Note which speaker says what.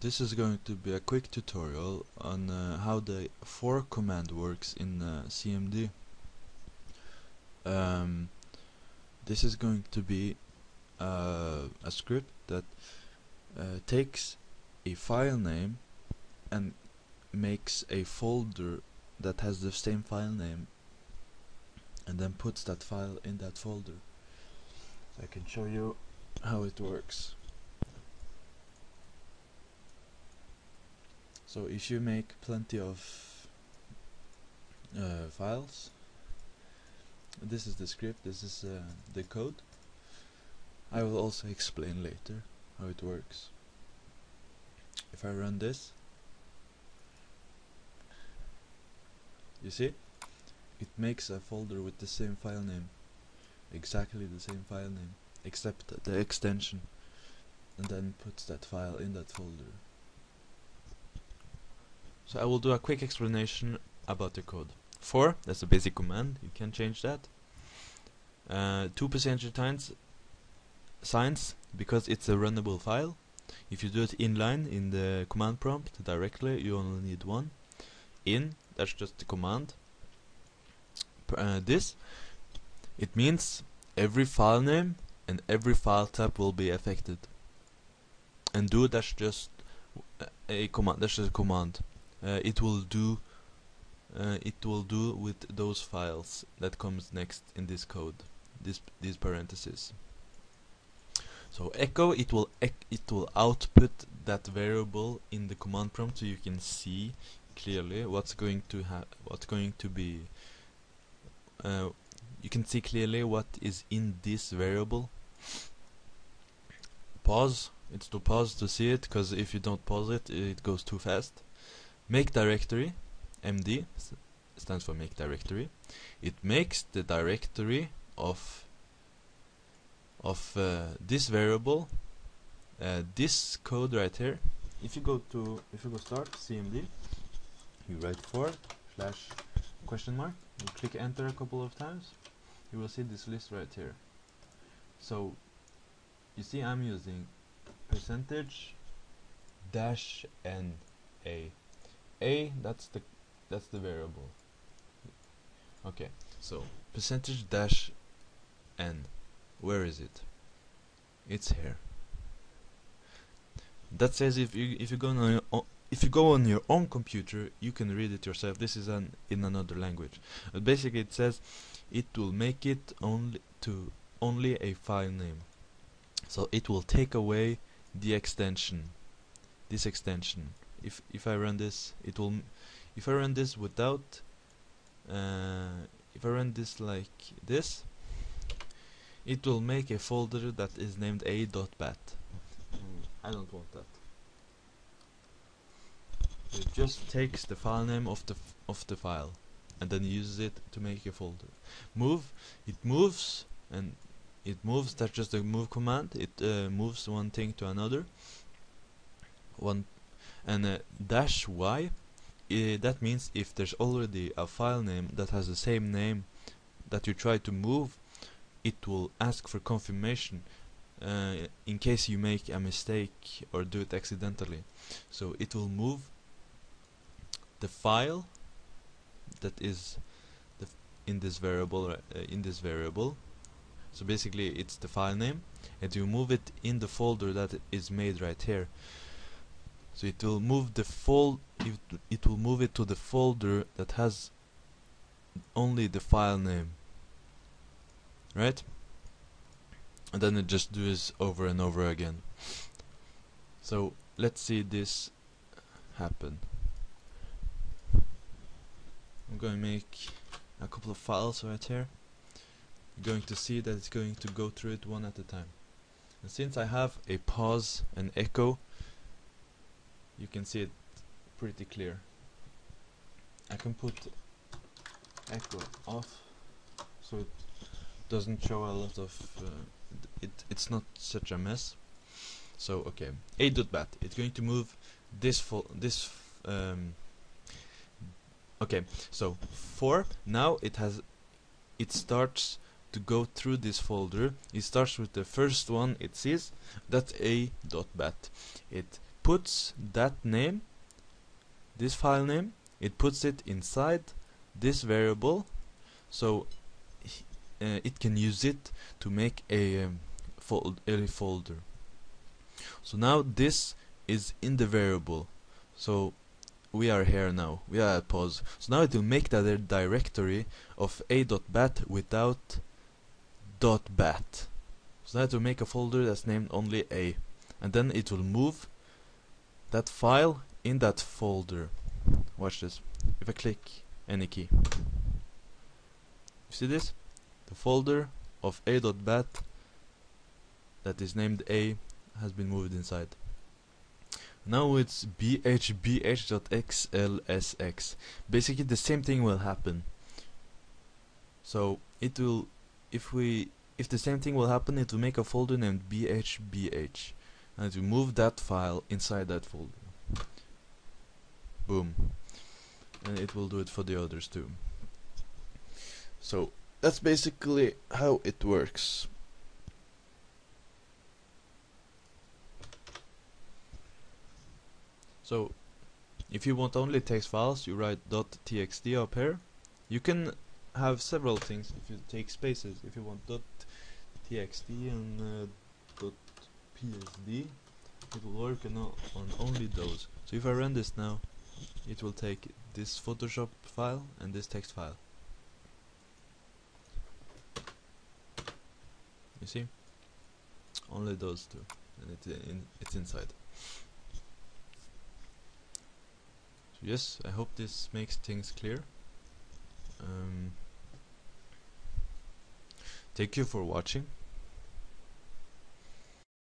Speaker 1: This is going to be a quick tutorial on how the for command works in CMD. This is going to be a script that takes a file name and makes a folder that has the same file name and then puts that file in that folder. So I can show you how it works. So if you make plenty of files, this is the script, this is the code. I will also explain later how it works. If I run this, you see, it makes a folder with the same file name, exactly the same file name, except the extension, and then puts that file in that folder. So I will do a quick explanation about the code. For, that's a basic command, you can change that. 2% signs, because it's a runnable file. If you do it inline in the command prompt directly, you only need one. In, that's just the command. This, it means every file name and every file type will be affected. And do, that's just a command. That's just a command. It will do with those files that comes next in this code, these parentheses. So echo, it will output that variable in the command prompt, so you can see clearly what's going to be. You can see clearly what is in this variable. Pause, it's to pause to see it, because if you don't pause it, it goes too fast. Make directory, MD stands for make directory. It makes the directory of this variable, this code right here. If you go start CMD, you write for / question mark, you click enter a couple of times, you will see this list right here. So you see I'm using %-NA. That's the variable. Okay, so %-N, where is it? It's here. That says if you go on your own computer, you can read it yourself. This is in another language, but basically it says it will make it only a file name. So it will take away the extension, this extension. If I run this, it will. If I run this without, if I run this like this, it will make a folder that is named a.bat. I don't want that. It just takes the file name of the file and then uses it to make a folder. Move, it moves, and it moves. That's just a move command. It moves one thing to another. And -y, that means if there's already a file name that has the same name that you try to move, it will ask for confirmation in case you make a mistake or do it accidentally. So it will move the file that is in this variable. So basically it's the file name, and you move it in the folder that is made right here. So it will move it will move it to the folder that has only the file name, right? And then it just does over and over again. So let's see this happen. I'm going to make a couple of files right here. You're going to see that it's going to go through it one at a time. And since I have a pause and echo, you can see it pretty clear. I can put echo off so it doesn't show a lot of it's not such a mess. So okay, a.bat, it's going to move this okay, so for now it starts to go through this folder. It starts with the first one it sees, that's a.bat. It puts that name, this file name, it puts it inside this variable, so it can use it to make a folder. So now this is in the variable, so we are here now, we are at pause. So now it will make that a directory of a.bat without .bat. So now it will make a folder that's named only a, and then it will move that file in that folder. Watch this. If I click any key, you see this? The folder of a.bat that is named a has been moved inside. Now it's bhbh.xlsx. Basically the same thing will happen. So it will, if the same thing will happen, it will make a folder named bhbh, and it will move that file inside that folder. Boom. And it will do it for the others too. So that's basically how it works. So if you want only text files, you write .txt up here. You can have several things if you take spaces. If you want .txt and .psd, it will work on only those. So if I run this now, it will take this Photoshop file and this text file. You see? Only those two, and it's inside. So yes, I hope this makes things clear. Thank you for watching.